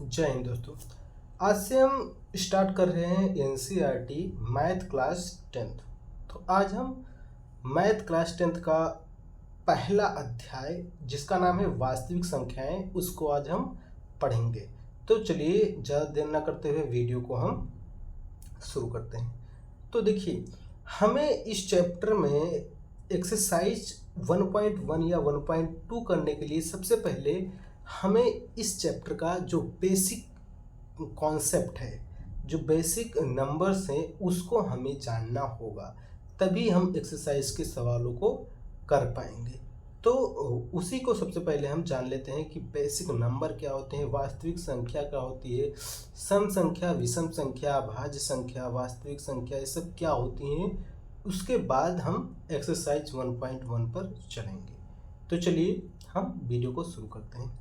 जय हिंद दोस्तों। आज से हम स्टार्ट कर रहे हैं एनसीईआरटी मैथ क्लास 10th। तो आज हम मैथ क्लास 10th का पहला अध्याय जिसका नाम है वास्तविक संख्याएं, उसको आज हम पढ़ेंगे। तो चलिए ज़्यादा देर ना करते हुए वीडियो को हम शुरू करते हैं। तो देखिए, हमें इस चैप्टर में एक्सरसाइज 1.1 या 1.2 करने के लिए सबसे पहले हमें इस चैप्टर का जो बेसिक कॉन्सेप्ट है, जो बेसिक नंबर्स हैं, उसको हमें जानना होगा, तभी हम एक्सरसाइज के सवालों को कर पाएंगे। तो उसी को सबसे पहले हम जान लेते हैं कि बेसिक नंबर क्या होते हैं, वास्तविक संख्या क्या होती है, सम संख्या, विषम संख्या, भाज्य संख्या, वास्तविक संख्या, ये सब क्या होती हैं। उसके बाद हम एक्सरसाइज 1.1 पर चलेंगे। तो चलिए हम वीडियो को शुरू करते हैं।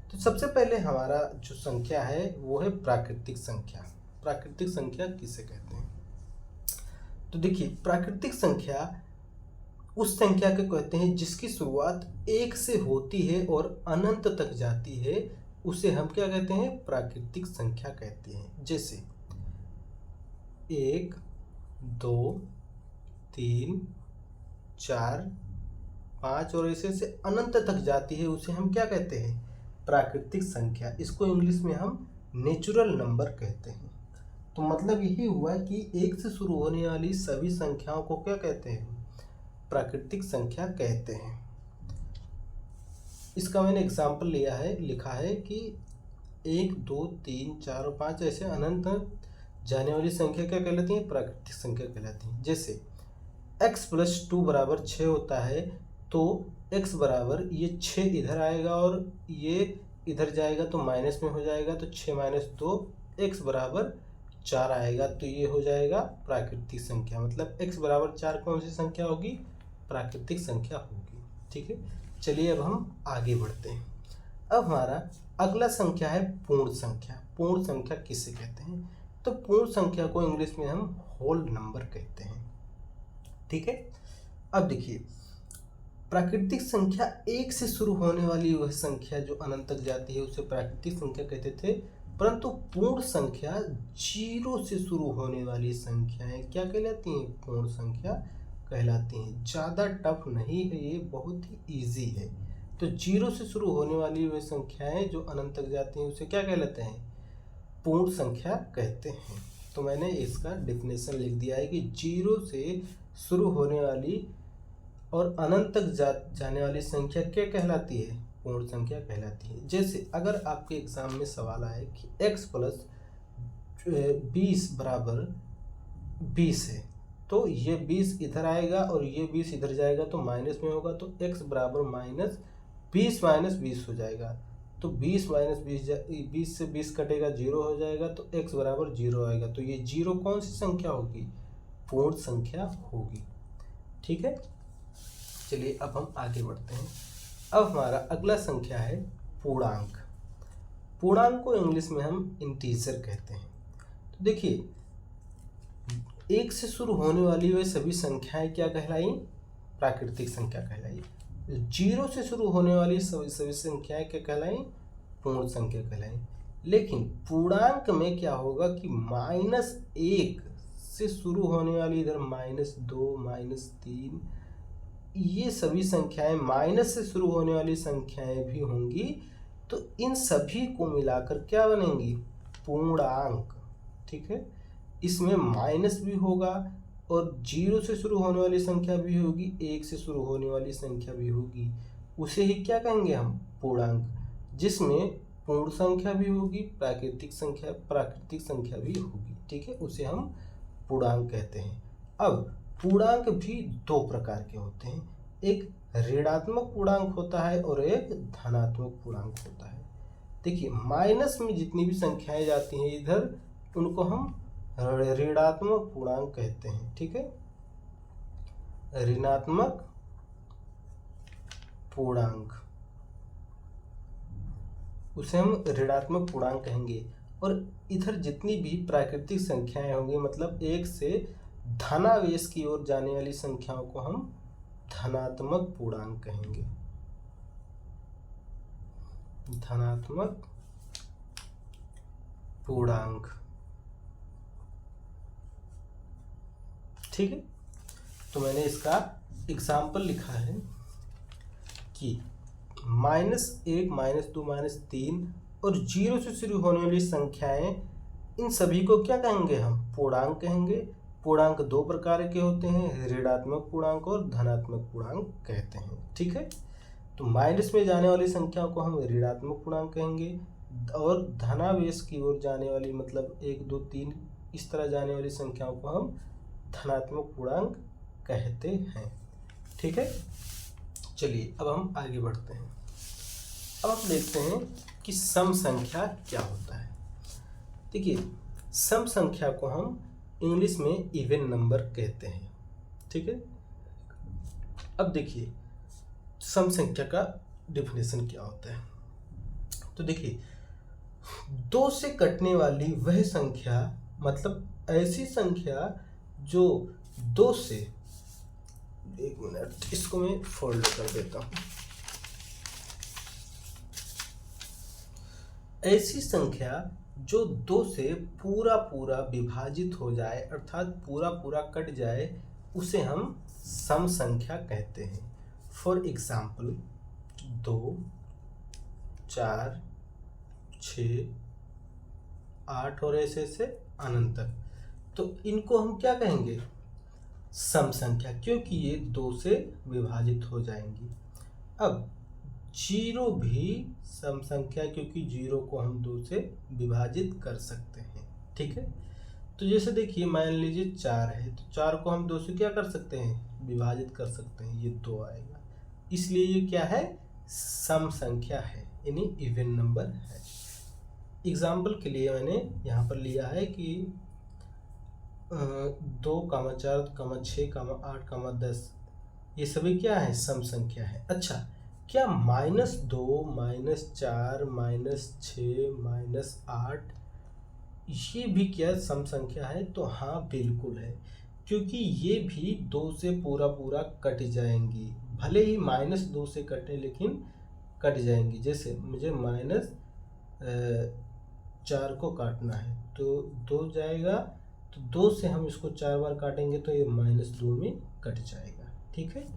तो सबसे पहले हमारा जो संख्या है वो है प्राकृतिक संख्या। प्राकृतिक संख्या किसे कहते हैं? तो देखिए, प्राकृतिक संख्या उस संख्या को कहते हैं जिसकी शुरुआत 1 से होती है और अनंत तक जाती है, उसे हम क्या कहते हैं? प्राकृतिक संख्या कहते हैं। जैसे 1, 2, 3, 4, 5 और ऐसे से अनंत तक जाती है, उसे हम क्या कहते हैं? प्राकृतिक संख्या। इसको इंग्लिश में हम नेचुरल नंबर कहते हैं। तो मतलब यही हुआ कि 1 से शुरू होने वाली सभी संख्याओं को क्या कहते हैं? प्राकृतिक संख्या कहते हैं। इसका मैंने एग्जाम्पल लिखा है कि 1, 2, 3, 4 और 5 ऐसे अनंत जाने वाली संख्या क्या कहलाती है? प्राकृतिक संख्या कहलाती है। जैसे x + 2 = 6 होता है, तो x बराबर ये 6 इधर आएगा और ये इधर जाएगा तो माइनस में हो जाएगा, तो 6 - 2 x बराबर 4 आएगा, तो ये हो जाएगा प्राकृतिक संख्या। मतलब x बराबर 4 कौन सी संख्या होगी? प्राकृतिक संख्या होगी। ठीक है, चलिए अब हम आगे बढ़ते हैं। अब हमारा अगला संख्या है पूर्ण संख्या। पूर्ण संख्या किसे कहते हैं? तो पूर्ण संख्या को इंग्लिश में हम होल नंबर कहते हैं। ठीक है, अब देखिए, प्राकृतिक संख्या 1 से शुरू होने वाली वह संख्या जो अनंत तक जाती है उसे प्राकृतिक संख्या कहते थे, परंतु पूर्ण संख्या 0 से शुरू होने वाली संख्याएं क्या कहलाती हैं? पूर्ण संख्या कहलाती हैं। ज़्यादा टफ नहीं है, ये बहुत ही ईजी है। तो 0 से शुरू होने वाली वह संख्याएं जो अनंत तक जाती हैं उसे क्या कहलाते हैं? पूर्ण संख्या कहते हैं। तो मैंने इसका डेफिनेशन लिख दिया है कि 0 से शुरू होने वाली और अनंत तक जाने वाली संख्या क्या कहलाती है? पूर्ण संख्या कहलाती है। जैसे अगर आपके एग्जाम में सवाल आए कि x + 20 = 20 है, तो ये 20 इधर आएगा और ये 20 इधर जाएगा तो माइनस में होगा, तो x बराबर -20 - 20 हो जाएगा। तो 20 - 20 से 20 कटेगा, 0 हो जाएगा, तो x बराबर 0 आएगा। तो ये 0 कौन सी संख्या होगी? पूर्ण संख्या होगी। ठीक है, चलिए अब हम आगे बढ़ते हैं। अब हमारा अगला संख्या है पूर्णांक। पूर्णांक को इंग्लिश में हम इंटीजर कहते हैं। तो देखिए, 1 से शुरू होने वाली वे सभी संख्याएं क्या कहलाई? प्राकृतिक संख्या कहलाई। 0 से शुरू होने वाली सभी संख्याएं क्या कहलाई? पूर्ण संख्या कहलाई। लेकिन पूर्णांक में क्या होगा कि -1 से शुरू होने वाली इधर -2, -3, ये सभी संख्याएं माइनस से शुरू होने वाली संख्याएं भी होंगी, तो इन सभी को मिलाकर क्या बनेंगी? पूर्णांक। ठीक है, इसमें माइनस भी होगा और 0 से शुरू होने वाली संख्या भी होगी, 1 से शुरू होने वाली संख्या भी होगी। उसे ही क्या कहेंगे हम? पूर्णांक, जिसमें पूर्ण संख्या भी होगी, प्राकृतिक संख्या भी होगी। ठीक है, उसे हम पूर्णांक कहते हैं। अब पूर्णांक भी 2 प्रकार के होते हैं, एक ऋणात्मक पूर्णांक होता है और एक धनात्मक पूर्णांक होता है। देखिए, माइनस में जितनी भी संख्याएं जाती हैं इधर, उनको हम ऋणात्मक पूर्णांक कहते हैं। ठीक है, ऋणात्मक पूर्णांक, उसे हम ऋणात्मक पूर्णांक कहेंगे। और इधर जितनी भी प्राकृतिक संख्याएं होंगी, मतलब 1 से धनावेश की ओर जाने वाली संख्याओं को हम धनात्मक पूर्णांक कहेंगे। धनात्मक पूर्णांक। ठीक है, तो मैंने इसका एग्जाम्पल लिखा है कि -1, -2, -3 और 0 से शुरू होने वाली संख्याएं, इन सभी को क्या कहेंगे हम? पूर्णांक कहेंगे। पूर्णांक दो प्रकार के होते हैं, ऋणात्मक पूर्णांक और धनात्मक पूर्णांक कहते हैं। ठीक है, तो माइनस में जाने वाली संख्याओं को हम ऋणात्मक पूर्णांक कहेंगे और धनावेश की ओर जाने वाली, मतलब 1, 2, 3 इस तरह जाने वाली संख्याओं को हम धनात्मक पूर्णांक कहते हैं। ठीक है, चलिए अब हम आगे बढ़ते हैं। अब आप देखते हैं कि सम संख्या क्या होता है। देखिए, सम संख्या को हम इंग्लिश में इवन नंबर कहते हैं। ठीक है, अब देखिए सम संख्या का डिफिनेशन क्या होता है। तो देखिए, दो से कटने वाली वह संख्या, मतलब ऐसी संख्या जो दो से, एक मिनट इसको मैं फोल्ड कर देता हूं, ऐसी संख्या जो दो से पूरा पूरा विभाजित हो जाए, अर्थात पूरा पूरा कट जाए, उसे हम सम संख्या कहते हैं। फॉर एग्जाम्पल 2, 4, 6, 8 और ऐसे ऐसे अनंत तक, तो इनको हम क्या कहेंगे? सम संख्या, क्योंकि ये दो से विभाजित हो जाएंगी। अब 0 भी सम संख्या, क्योंकि 0 को हम 2 से विभाजित कर सकते हैं। ठीक है, तो जैसे देखिए मान लीजिए 4 है, तो 4 को हम 2 से क्या कर सकते हैं? विभाजित कर सकते हैं, ये 2 आएगा। इसलिए ये क्या है? सम संख्या है, यानी इवन नंबर है। एग्जाम्पल के लिए मैंने यहाँ पर लिया है कि 2, 4, 6, 8, 10 ये सभी क्या है? सम संख्या है। अच्छा, क्या -2, -4, -6, -8 ये भी क्या सम संख्या है? तो हाँ, बिल्कुल है, क्योंकि ये भी 2 से पूरा पूरा कट जाएंगी। भले ही -2 से कटे, लेकिन कट जाएंगी। जैसे मुझे -4 को काटना है, तो 2 जाएगा, तो 2 से हम इसको 4 बार काटेंगे तो ये -2 में कट जाएगा। ठीक है,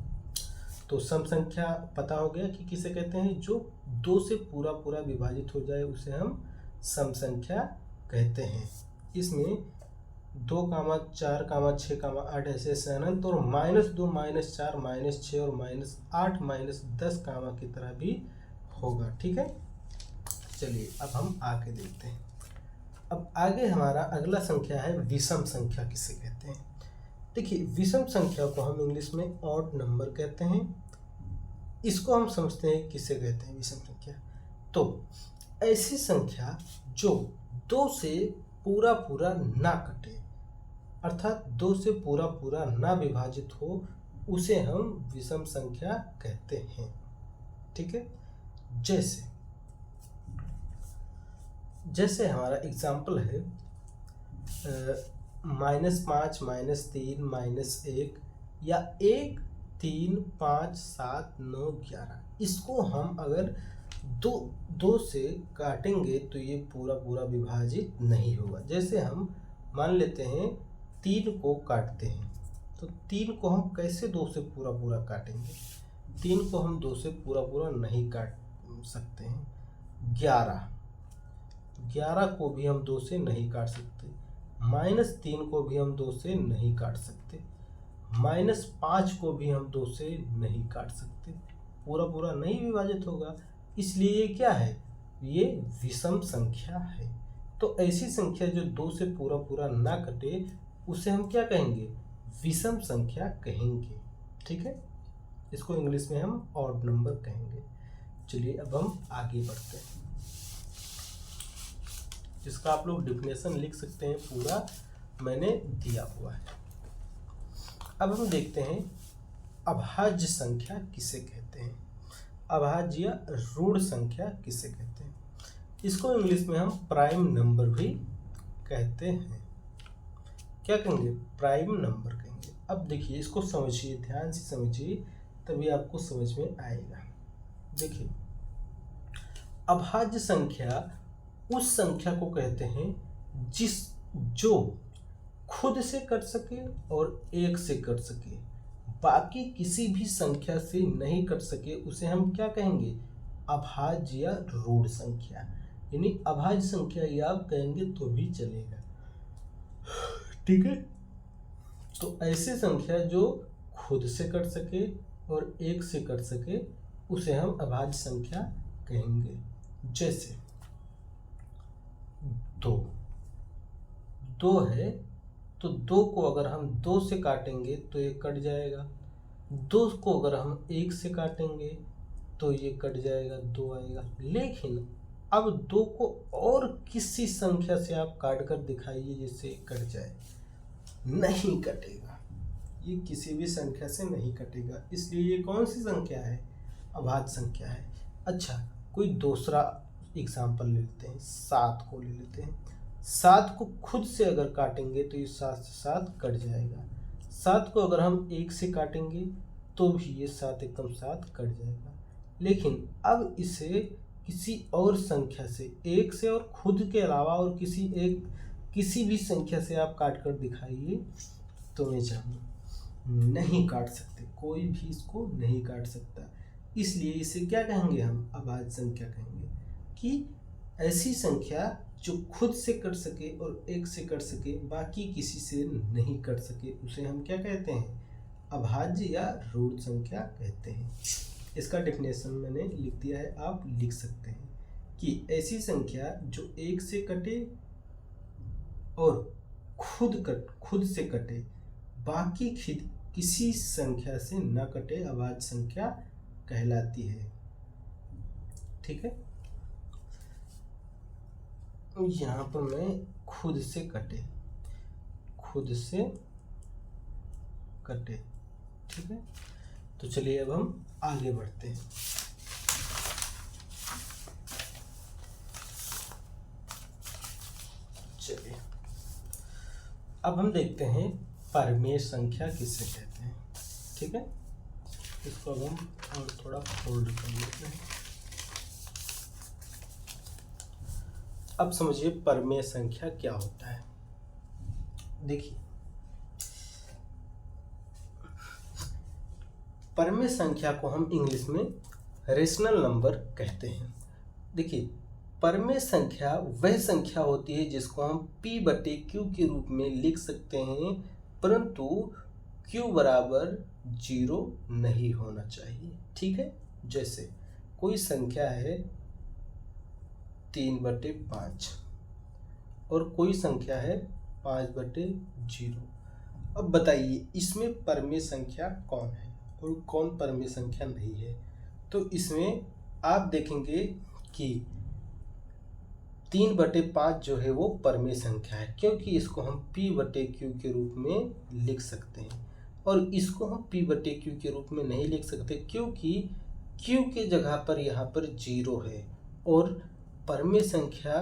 तो सम संख्या पता हो गया कि किसे कहते हैं? जो 2 से पूरा पूरा विभाजित हो जाए उसे हम सम संख्या कहते हैं। इसमें 2, 4, 6, 8 ऐसे ऐसे अनंत, और -2, -4, -6 और -8, -10 की तरह भी होगा। ठीक है, चलिए अब हम आगे देखते हैं। अब आगे हमारा अगला संख्या है विषम संख्या किसे कहते हैं। देखिए, विषम संख्या को हम इंग्लिश में ऑड नंबर कहते हैं। इसको हम समझते हैं किसे कहते हैं विषम संख्या। तो ऐसी संख्या जो 2 से पूरा पूरा ना कटे, अर्थात 2 से पूरा पूरा ना विभाजित हो, उसे हम विषम संख्या कहते हैं। ठीक है, जैसे हमारा एग्जाम्पल है -5, -3, -1 या 1, 3, 5, 7, 9, 11। इसको हम अगर दो से काटेंगे तो ये पूरा पूरा विभाजित नहीं होगा। जैसे हम मान लेते हैं 3 को काटते हैं, तो 3 को हम कैसे 2 से पूरा पूरा काटेंगे? 3 को हम 2 से पूरा पूरा नहीं काट सकते हैं। 11 को भी हम 2 से नहीं काट सकते। -3 को भी हम 2 से नहीं काट सकते। -5 को भी हम 2 से नहीं काट सकते, पूरा पूरा नहीं विभाजित होगा। इसलिए ये क्या है? ये विषम संख्या है। तो ऐसी संख्या जो 2 से पूरा पूरा ना कटे, उसे हम क्या कहेंगे? विषम संख्या कहेंगे। ठीक है, इसको इंग्लिश में हम ऑड नंबर कहेंगे। चलिए अब हम आगे बढ़ते हैं, जिसका आप लोग डिफिनेशन लिख सकते हैं, पूरा मैंने दिया हुआ है। अब हम देखते हैं अभाज्य संख्या किसे कहते हैं, अभाज्य या ऋण संख्या किसे कहते हैं। इसको इंग्लिश में हम प्राइम नंबर भी कहते हैं। क्या कहेंगे? प्राइम नंबर कहेंगे। अब देखिए, इसको समझिए, ध्यान से समझिए, तभी आपको समझ में आएगा। देखिए, अभाज्य संख्या उस संख्या को कहते हैं जो खुद से कट सके और एक से कट सके, बाकी किसी भी संख्या से नहीं कट सके, उसे हम क्या कहेंगे? अभाज्य या रूढ़ संख्या। यानी अभाज्य संख्या या आप कहेंगे तो भी चलेगा, ठीक है। तो ऐसी संख्या जो खुद से कट सके और एक से कट सके, उसे हम अभाज्य संख्या कहेंगे। जैसे दो है, तो 2 को अगर हम 2 से काटेंगे तो ये कट जाएगा। 2 को अगर हम 1 से काटेंगे तो ये कट जाएगा, 2 आएगा। लेकिन अब 2 को और किसी संख्या से आप काट कर दिखाइए जिससे कट जाए, नहीं कटेगा। ये किसी भी संख्या से नहीं कटेगा, इसलिए ये कौन सी संख्या है? अभाज्य संख्या है। अच्छा, कोई दूसरा एग्जाम्पल ले लेते हैं, 7 को ले लेते हैं। 7 को खुद से अगर काटेंगे तो ये 7 से 7 कट जाएगा। 7 को अगर हम 1 से काटेंगे तो भी ये 7 एकम 7 कट जाएगा। लेकिन अब इसे किसी और संख्या से, 1 से और खुद के अलावा और किसी भी संख्या से आप काट कर दिखाइए तो मैं चाहूँ नहीं काट सकते, कोई भी इसको नहीं काट सकता। इसलिए इसे क्या कहेंगे? हम अभाज्य संख्या कहेंगे। कि ऐसी संख्या जो खुद से कट सके और एक से कट सके, बाकी किसी से नहीं कट सके, उसे हम क्या कहते हैं? अभाज्य या रूढ़ संख्या कहते हैं। इसका डेफिनेशन मैंने लिख दिया है, आप लिख सकते हैं कि ऐसी संख्या जो एक से कटे और खुद से कटे, बाकी किसी संख्या से न कटे, अभाज्य संख्या कहलाती है। ठीक है, यहाँ पर मैं खुद से कटे, ठीक है। तो चलिए अब हम आगे बढ़ते हैं। चलिए अब हम देखते हैं परिमेय संख्या किसे कहते हैं। ठीक है, इसको अब हम और थोड़ा फोल्ड कर लेते हैं। अब समझिए परिमेय संख्या क्या होता है। देखिए, परिमेय संख्या को हम इंग्लिश में रेशनल नंबर कहते हैं। देखिए, परिमेय संख्या वह संख्या होती है जिसको हम p/q के रूप में लिख सकते हैं, परंतु q बराबर 0 नहीं होना चाहिए। ठीक है, जैसे कोई संख्या है 3/5 और कोई संख्या है 5/0। अब बताइए इसमें परिमेय संख्या कौन है और कौन परिमेय संख्या नहीं है। तो इसमें आप देखेंगे कि 3/5 जो है वो परिमेय संख्या है, क्योंकि इसको हम p/q के रूप में लिख सकते हैं। और इसको हम p/q के रूप में नहीं लिख सकते क्योंकि q के जगह पर यहाँ पर 0 है। और परिमेय संख्या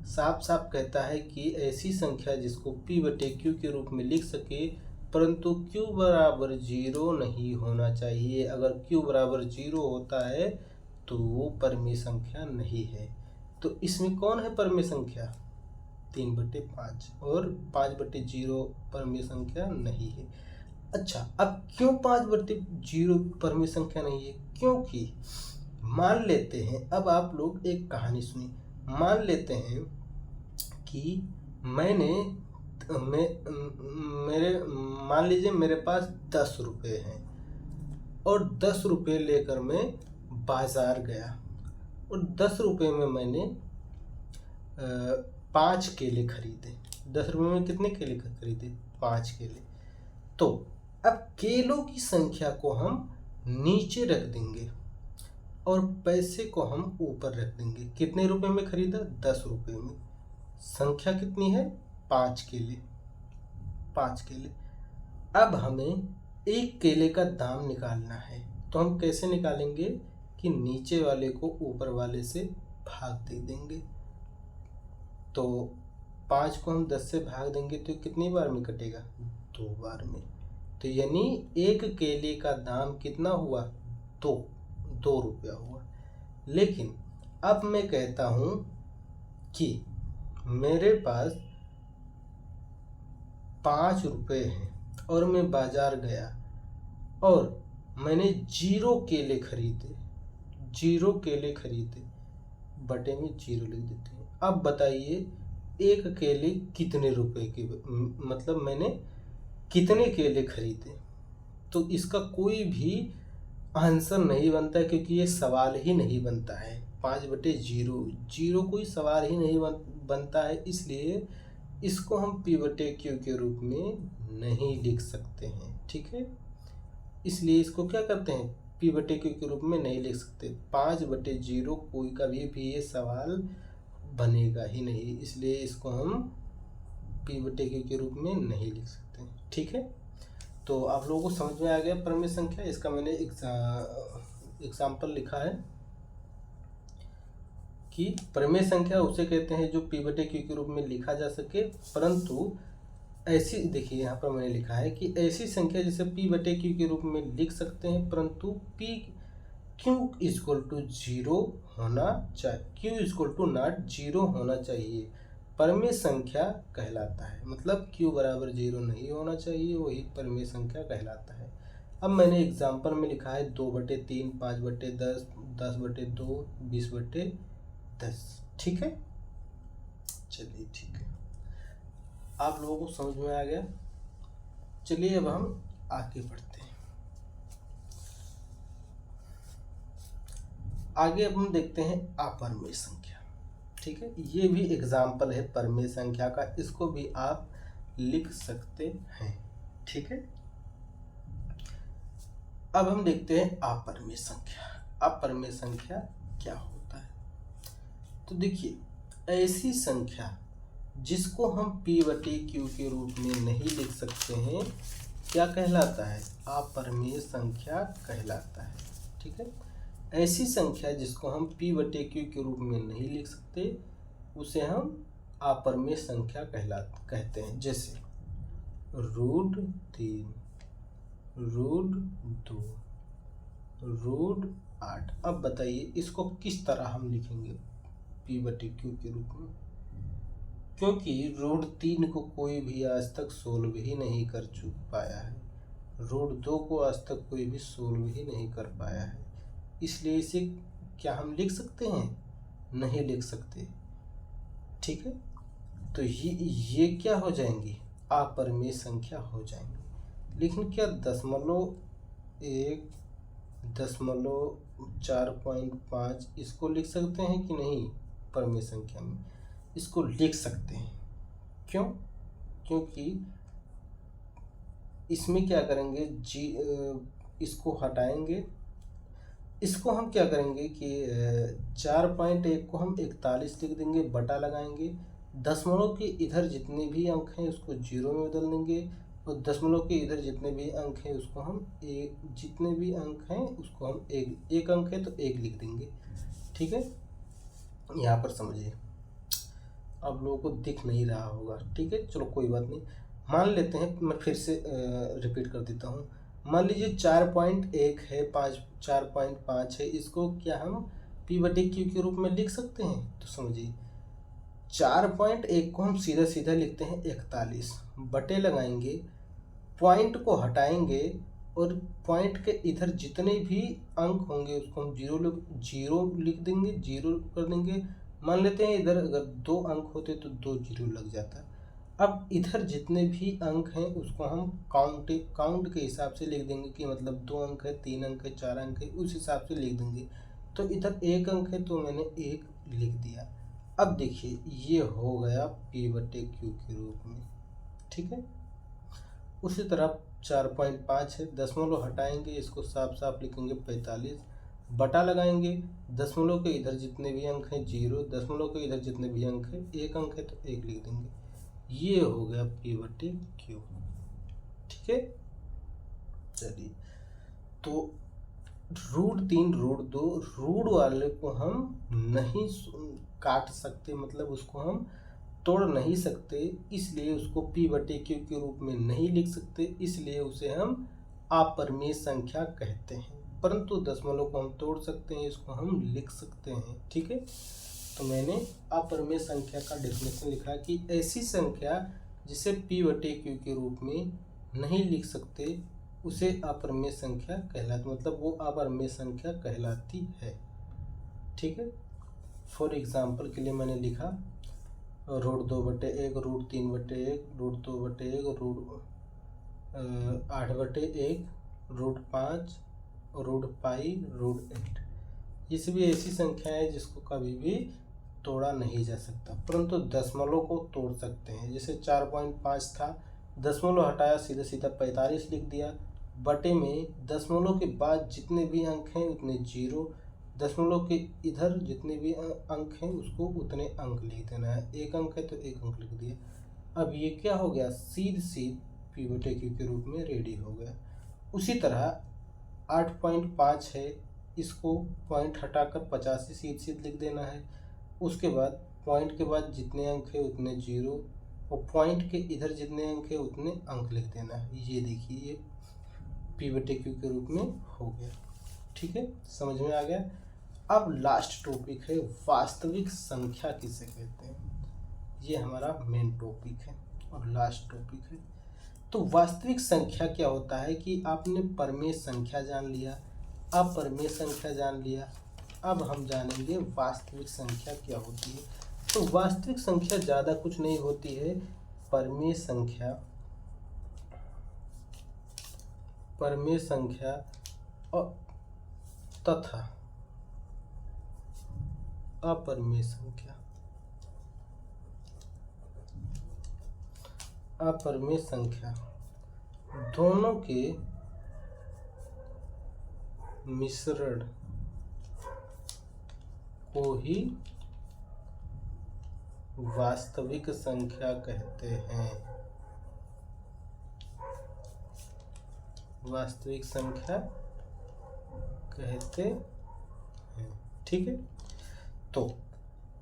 साफ साफ कहता है कि ऐसी संख्या जिसको p/q के रूप में लिख सके, परंतु q बराबर 0 नहीं होना चाहिए। अगर q बराबर 0 होता है तो वो परिमेय संख्या नहीं है। तो इसमें कौन है परिमेय संख्या? 3/5 और 5/0 परिमेय संख्या नहीं है। अच्छा, अब क्यों 5/0 परिमेय संख्या नहीं है? क्योंकि मान लेते हैं, अब आप लोग एक कहानी सुनिए। मान लेते हैं कि मान लीजिए मेरे पास 10 रुपये हैं और 10 रुपये लेकर मैं बाजार गया और 10 रुपये में मैंने 5 केले खरीदे। 10 रुपये में कितने केले खरीदे? 5 केले। तो अब केलों की संख्या को हम नीचे रख देंगे और पैसे को हम ऊपर रख देंगे। कितने रुपए में खरीदा? 10 रुपये में। संख्या कितनी है? 5 केले। 5 केले। अब हमें एक केले का दाम निकालना है, तो हम कैसे निकालेंगे कि नीचे वाले को ऊपर वाले से भाग दे देंगे। तो 5 को हम 10 से भाग देंगे तो कितनी बार में कटेगा? 2 बार में। तो यानी एक केले का दाम कितना हुआ? 2 रुपया हुआ। लेकिन अब मैं कहता हूँ कि मेरे पास ₹5 हैं और मैं बाजार गया और मैंने 0 केले खरीदे, 0 केले खरीदे, बटे में 0 लिख देते हैं। अब बताइए एक केले कितने रुपए के, मतलब मैंने कितने केले खरीदे। तो इसका कोई भी आंसर नहीं बनता है, क्योंकि ये सवाल ही नहीं बनता है। 5/0, 0 कोई सवाल ही नहीं बनता है, इसलिए इसको हम P/Q के रूप में नहीं लिख सकते हैं। ठीक है, इसलिए इसको क्या करते हैं, P/Q के रूप में नहीं लिख सकते। 5/0 कोई कभी भी ये सवाल बनेगा ही नहीं, इसलिए इसको हम P/Q के रूप में नहीं लिख सकते। ठीक है, तो आप लोगों को समझ में आ गया परिमेय संख्या। इसका मैंने एग्जाम्पल लिखा है कि परिमेय संख्या उसे कहते हैं जो P/Q के रूप में लिखा जा सके, परंतु ऐसी, देखिए यहाँ पर मैंने लिखा है कि ऐसी संख्या जिसे P/Q के रूप में लिख सकते हैं, परंतु Q = 0 होना चाहिए, Q = not 0 होना चाहिए, परिमेय संख्या कहलाता है। मतलब Q = 0 नहीं होना चाहिए, वही परिमेय संख्या कहलाता है। अब मैंने एग्जाम्पल में लिखा है 2/3, 5/10, 10/2, 20/10। ठीक है, चलिए ठीक है, आप लोगों को समझ में आ गया। चलिए अब हम आगे बढ़ते हैं। आगे अब हम देखते हैं अपरिमेय संख्या। ठीक है, ये भी एग्जाम्पल है परिमेय संख्या का, इसको भी आप लिख सकते हैं। ठीक है, अब हम देखते हैं अपरिमेय संख्या। अपरिमेय संख्या क्या होता है, तो देखिए ऐसी संख्या जिसको हम P/Q के रूप में नहीं लिख सकते हैं क्या कहलाता है, अपरिमेय संख्या कहलाता है। ठीक है, ऐसी संख्या जिसको हम P/Q के रूप में नहीं लिख सकते उसे हम अपरिमेय संख्या कहते हैं। जैसे √3, √2, √8। अब बताइए इसको किस तरह हम लिखेंगे P/Q के रूप में, क्योंकि √3 को कोई भी आज तक सोल्व ही नहीं कर पाया है, √2 को आज तक कोई भी सोल्व ही नहीं कर पाया है, इसलिए इसे क्या हम लिख सकते हैं, नहीं लिख सकते। ठीक है, तो ये क्या हो जाएंगी, अपरिमेय संख्या हो जाएंगी। लेकिन क्या 0.1, 0.4.5 इसको लिख सकते हैं कि नहीं, परिमेय संख्या में इसको लिख सकते हैं। क्यों, क्योंकि इसमें क्या करेंगे, इसको हटाएंगे, इसको हम क्या करेंगे कि 4.1 को हम 41 लिख देंगे, बटा लगाएंगे, दशमलव के इधर जितने भी अंक हैं उसको 0 में बदल देंगे, और दशमलव के इधर जितने भी अंक हैं उसको हम जितने भी अंक हैं उसको हम एक अंक है तो 1 लिख देंगे। ठीक है, यहाँ पर समझिए, अब लोगों को दिख नहीं रहा होगा। ठीक है, चलो कोई बात नहीं, मान लेते हैं, मैं फिर से रिपीट कर देता हूँ। मान लीजिए 4.1 है, 4.5 है, इसको क्या हम P/Q के रूप में लिख सकते हैं, तो समझिए 4.1 को हम सीधा सीधा लिखते हैं 41, बटे लगाएंगे, पॉइंट को हटाएंगे और पॉइंट के इधर जितने भी अंक होंगे उसको हम 0 लिख देंगे, 0 कर देंगे। मान लेते हैं इधर अगर 2 अंक होते तो 2 0 लग जाता। अब इधर जितने भी अंक हैं उसको हम काउंट के हिसाब से लिख देंगे कि मतलब 2 अंक है, 3 अंक है, 4 अंक है, उस हिसाब से लिख देंगे। तो इधर 1 अंक है तो मैंने 1 लिख दिया। अब देखिए ये हो गया P/Q के रूप में। ठीक है, उसी तरह 4.5 है, दशमलव हटाएंगे, इसको साफ साफ लिखेंगे 45, बटा लगाएंगे, दशमलव के इधर जितने भी अंक हैं 0, दशमलव के इधर जितने भी अंक हैं 1 अंक है तो 1 लिख देंगे। ये हो गया P/Q। ठीक है, चलिए, तो √3, √2, रूट वाले को हम नहीं काट सकते, मतलब उसको हम तोड़ नहीं सकते, इसलिए उसको P/Q के रूप में नहीं लिख सकते, इसलिए उसे हम अपरिमेय संख्या कहते हैं। परंतु दशमलव को हम तोड़ सकते हैं, इसको हम लिख सकते हैं। ठीक है, तो मैंने अपरिमेय संख्या का डेफिनेशन लिखा कि ऐसी संख्या जिसे p/q के रूप में नहीं लिख सकते उसे अपरिमेय संख्या कहलाती, मतलब वो अपरिमेय संख्या कहलाती है। ठीक है, फॉर एग्जाम्पल के लिए मैंने लिखा √2/1, √3/1, √2/1, √8/1, √5, √π, √8। ये सभी ऐसी संख्या है जिसको कभी भी तोड़ा नहीं जा सकता, परंतु दशमलव को तोड़ सकते हैं। जैसे 4.5 था, दशमलव हटाया, सीधा सीधा 45 लिख दिया। बटे में दशमलव के बाद जितने भी अंक हैं उतने जीरो, दशमलव के इधर जितने भी अंक हैं उसको उतने अंक लिख देना है। एक अंक है तो एक अंक लिख दिया। अब ये क्या हो गया, सीध p/q के रूप में रेडी हो गया। उसी तरह 8.5 है, इसको पॉइंट हटाकर 85 सीध लिख देना है। उसके बाद पॉइंट के बाद जितने अंक है उतने जीरो, और पॉइंट के इधर जितने अंक है उतने अंक लिख देना है। ये देखिए, ये p/q के रूप में हो गया। ठीक है, समझ में आ गया। अब लास्ट टॉपिक है वास्तविक संख्या किसे कहते हैं। ये हमारा मेन टॉपिक है और लास्ट टॉपिक है। तो वास्तविक संख्या क्या होता है कि आपने परिमेय संख्या जान लिया, अपरिमेय संख्या जान लिया, अब हम जानेंगे वास्तविक संख्या क्या होती है। तो वास्तविक संख्या ज़्यादा कुछ नहीं होती है, परिमेय संख्या और तथा अपरिमेय संख्या दोनों के मिश्रण को ही वास्तविक संख्या कहते हैं। वास्तविक संख्या कहते हैं। ठीक है, तो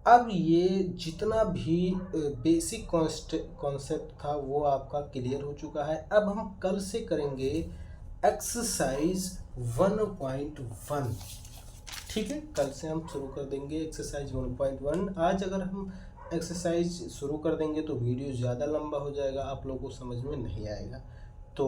अब ये जितना भी बेसिक कॉन्सेप्ट था वो आपका क्लियर हो चुका है। अब हम कल से करेंगे एक्सरसाइज 1.1। ठीक है, कल से हम शुरू कर देंगे एक्सरसाइज 1.1। आज अगर हम एक्सरसाइज शुरू कर देंगे तो वीडियो ज़्यादा लंबा हो जाएगा, आप लोगों को समझ में नहीं आएगा। तो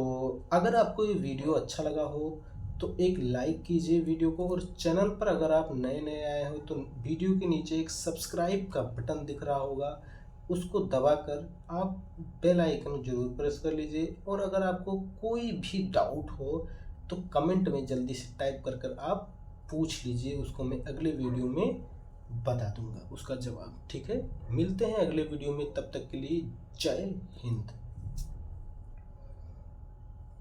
अगर आपको ये वीडियो अच्छा लगा हो तो एक लाइक कीजिए वीडियो को, और चैनल पर अगर आप नए आए हो तो वीडियो के नीचे एक सब्सक्राइब का बटन दिख रहा होगा, उसको दबाकर आप बेल आइकन जरूर प्रेस कर लीजिए। और अगर आपको कोई भी डाउट हो तो कमेंट में जल्दी से टाइप कर आप पूछ लीजिए, उसको मैं अगले वीडियो में बता दूंगा उसका जवाब। ठीक है, मिलते हैं अगले वीडियो में, तब तक के लिए जय हिंद।